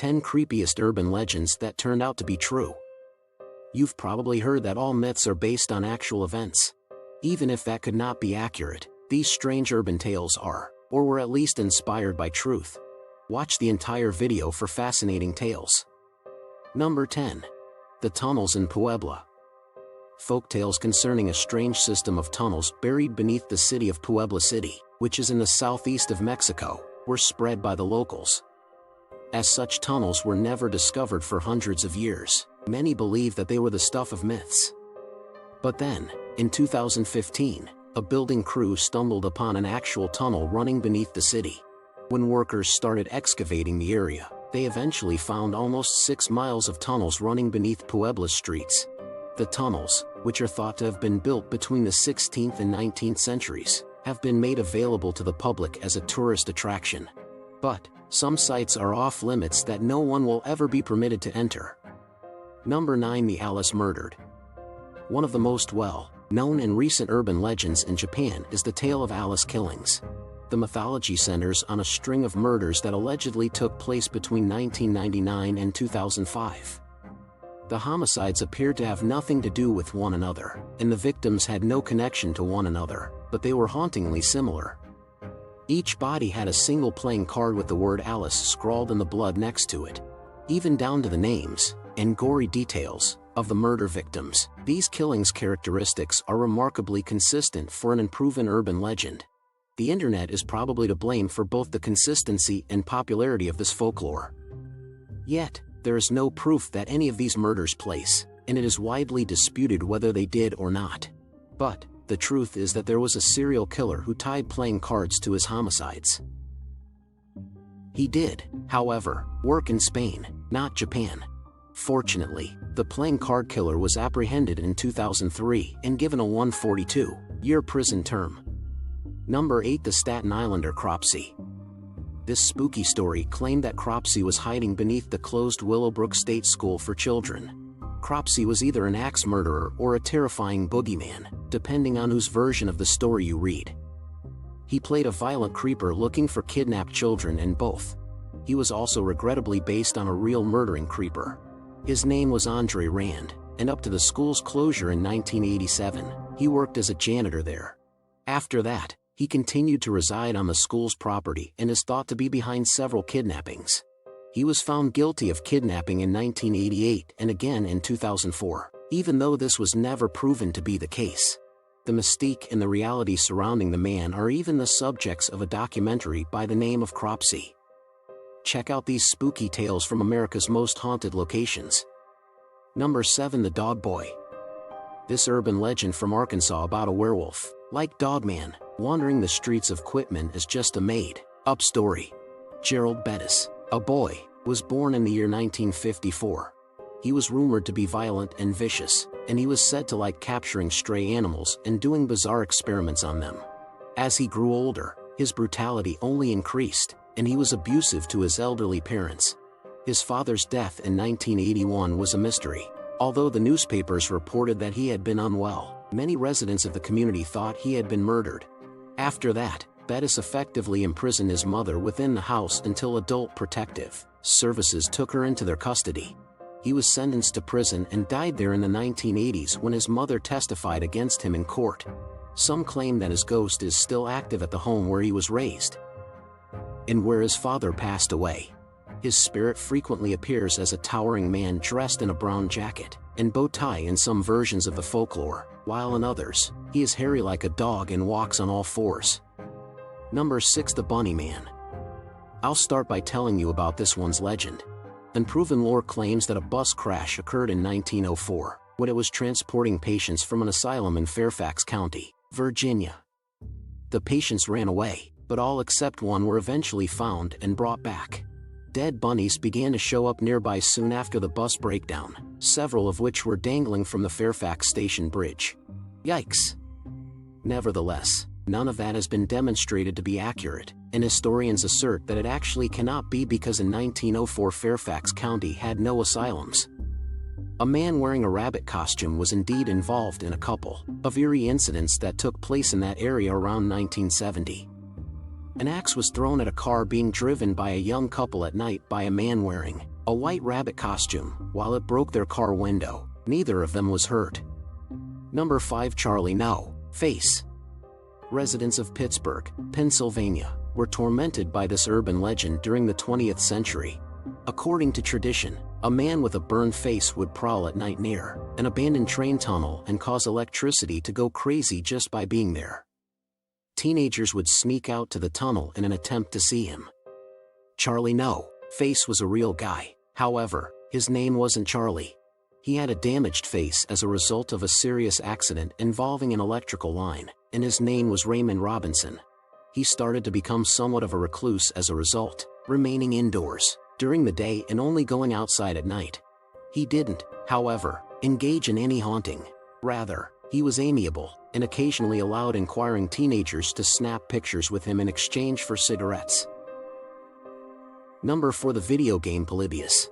10 creepiest urban legends that turned out to be true. You've probably heard that all myths are based on actual events. Even if that could not be accurate, these strange urban tales are, or were at least inspired by truth. Watch the entire video for fascinating tales. Number 10. The tunnels in Puebla. Folktales concerning a strange system of tunnels buried beneath the city of Puebla City, which is in the southeast of Mexico, were spread by the locals. As such tunnels were never discovered for hundreds of years, many believe that they were the stuff of myths. But then, in 2015, a building crew stumbled upon an actual tunnel running beneath the city. When workers started excavating the area, they eventually found almost 6 miles of tunnels running beneath Puebla's streets. The tunnels, which are thought to have been built between the 16th and 19th centuries, have been made available to the public as a tourist attraction. But some sites are off limits that no one will ever be permitted to enter. Number 9. The Alice Murdered. One of the most well-known and recent urban legends in Japan is the tale of Alice killings. The mythology centers on a string of murders that allegedly took place between 1999 and 2005. The homicides appeared to have nothing to do with one another, and the victims had no connection to one another, but they were hauntingly similar. Each body had a single playing card with the word Alice scrawled in the blood next to it, even down to the names and gory details of the murder victims. These killings' characteristics are remarkably consistent for an unproven urban legend. The internet is probably to blame for both the consistency and popularity of this folklore. Yet, there is no proof that any of these murders place, and it is widely disputed whether they did or not. But the truth is that there was a serial killer who tied playing cards to his homicides. He did, however, work in Spain, not Japan. Fortunately, the playing card killer was apprehended in 2003 and given a 142-year prison term. Number 8. The Staten Islander Cropsey. This spooky story claimed that Cropsey was hiding beneath the closed Willowbrook State School for Children. Cropsey was either an axe murderer or a terrifying boogeyman, depending on whose version of the story you read. He played a violent creeper looking for kidnapped children in both. He was also regrettably based on a real murdering creeper. His name was Andre Rand, and up to the school's closure in 1987, he worked as a janitor there. After that, he continued to reside on the school's property and is thought to be behind several kidnappings. He was found guilty of kidnapping in 1988 and again in 2004, even though this was never proven to be the case. The mystique and the reality surrounding the man are even the subjects of a documentary by the name of Cropsey. Check out these spooky tales from America's most haunted locations. Number 7. The Dog Boy. This urban legend from Arkansas about a werewolf, like Dogman, wandering the streets of Quitman is just a made-up story. Gerald Bettis, a boy, was born in the year 1954. He was rumored to be violent and vicious, and he was said to like capturing stray animals and doing bizarre experiments on them. As he grew older, his brutality only increased, and he was abusive to his elderly parents. His father's death in 1981 was a mystery. Although the newspapers reported that he had been unwell, many residents of the community thought he had been murdered. After that, Bettis effectively imprisoned his mother within the house until Adult Protective Services took her into their custody. He was sentenced to prison and died there in the 1980s when his mother testified against him in court. Some claim that his ghost is still active at the home where he was raised and where his father passed away. His spirit frequently appears as a towering man dressed in a brown jacket and bow tie in some versions of the folklore, while in others, he is hairy like a dog and walks on all fours. Number 6. The Bunny Man. I'll start by telling you about this one's legend. Unproven lore claims that a bus crash occurred in 1904, when it was transporting patients from an asylum in Fairfax County, Virginia. The patients ran away, but all except one were eventually found and brought back. Dead bunnies began to show up nearby soon after the bus breakdown, several of which were dangling from the Fairfax Station bridge. Yikes! Nevertheless, none of that has been demonstrated to be accurate, and historians assert that it actually cannot be because in 1904 Fairfax County had no asylums. A man wearing a rabbit costume was indeed involved in a couple of eerie incidents that took place in that area around 1970. An axe was thrown at a car being driven by a young couple at night by a man wearing a white rabbit costume. While it broke their car window, neither of them was hurt. Number 5. Charlie No Face. Residents of Pittsburgh, Pennsylvania, were tormented by this urban legend during the 20th century. According to tradition, a man with a burned face would prowl at night near an abandoned train tunnel and cause electricity to go crazy just by being there. Teenagers would sneak out to the tunnel in an attempt to see him. Charlie No Face was a real guy. However, his name wasn't Charlie. He had a damaged face as a result of a serious accident involving an electrical line, and his name was Raymond Robinson. He started to become somewhat of a recluse as a result, remaining indoors during the day and only going outside at night. He didn't, however, engage in any haunting. Rather, he was amiable, and occasionally allowed inquiring teenagers to snap pictures with him in exchange for cigarettes. Number 4. The video game Polybius.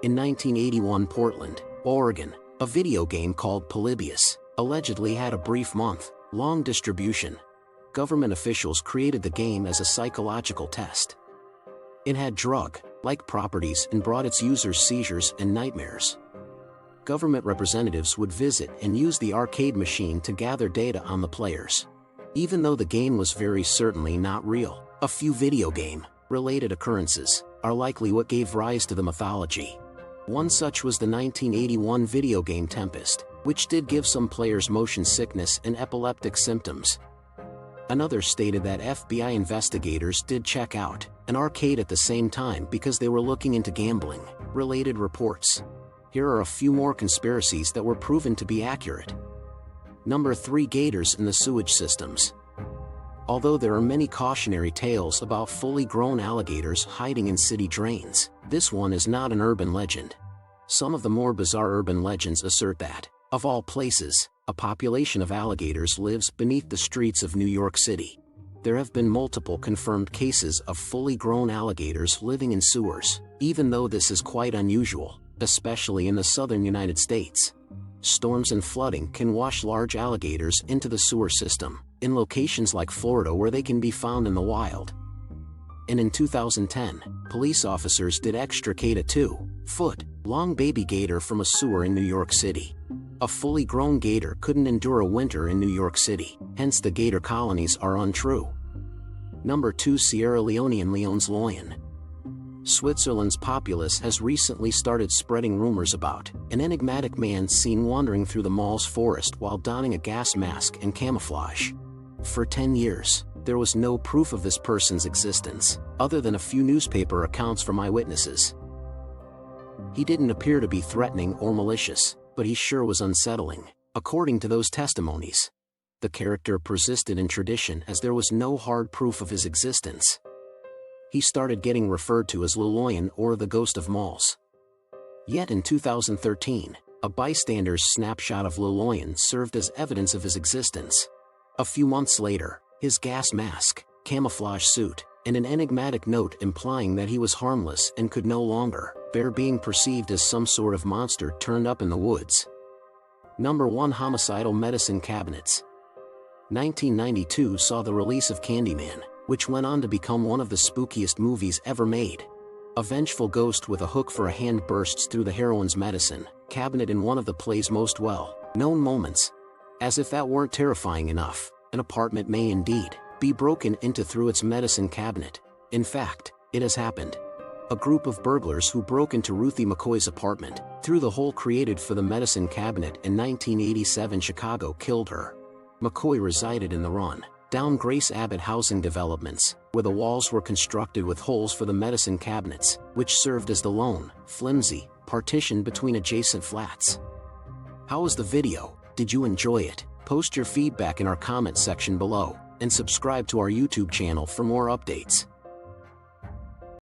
In 1981, Portland, Oregon, a video game called Polybius allegedly had a brief month-long distribution. Government officials created the game as a psychological test. It had drug-like properties and brought its users seizures and nightmares. Government representatives would visit and use the arcade machine to gather data on the players. Even though the game was very certainly not real, a few video game-related occurrences are likely what gave rise to the mythology. One such was the 1981 video game Tempest, which did give some players motion sickness and epileptic symptoms. Another stated that FBI investigators did check out an arcade at the same time because they were looking into gambling-related reports. Here are a few more conspiracies that were proven to be accurate. Number 3. Gators in the sewage systems. Although there are many cautionary tales about fully grown alligators hiding in city drains, this one is not an urban legend. Some of the more bizarre urban legends assert that, of all places, a population of alligators lives beneath the streets of New York City. There have been multiple confirmed cases of fully grown alligators living in sewers, even though this is quite unusual, especially in the southern United States. Storms and flooding can wash large alligators into the sewer system, in locations like Florida where they can be found in the wild. And in 2010, police officers did extricate a 2-foot-long baby gator from a sewer in New York City. A fully grown gator couldn't endure a winter in New York City, hence the gator colonies are untrue. Number 2. Sierra Leone and Leon's Loin. Switzerland's populace has recently started spreading rumors about an enigmatic man seen wandering through the mall's forest while donning a gas mask and camouflage. For 10 years, there was no proof of this person's existence, other than a few newspaper accounts from eyewitnesses. He didn't appear to be threatening or malicious, but he sure was unsettling, according to those testimonies. The character persisted in tradition as there was no hard proof of his existence. He started getting referred to as Loloyan or the Ghost of Malls. Yet in 2013, a bystander's snapshot of Loloyan served as evidence of his existence. A few months later, his gas mask, camouflage suit, and an enigmatic note implying that he was harmless and could no longer bear being perceived as some sort of monster turned up in the woods. Number 1. Homicidal medicine cabinets. 1992 saw the release of Candyman, which went on to become one of the spookiest movies ever made. A vengeful ghost with a hook for a hand bursts through the heroine's medicine cabinet in one of the play's most well-known moments. As if that weren't terrifying enough, an apartment may indeed be broken into through its medicine cabinet. In fact, it has happened. A group of burglars who broke into Ruthie McCoy's apartment through the hole created for the medicine cabinet in 1987 Chicago killed her. McCoy resided in the run-down Grace Abbott housing developments, where the walls were constructed with holes for the medicine cabinets, which served as the lone, flimsy partition between adjacent flats. How was the video? Did you enjoy it? Post your feedback in our comment section below, and subscribe to our YouTube channel for more updates.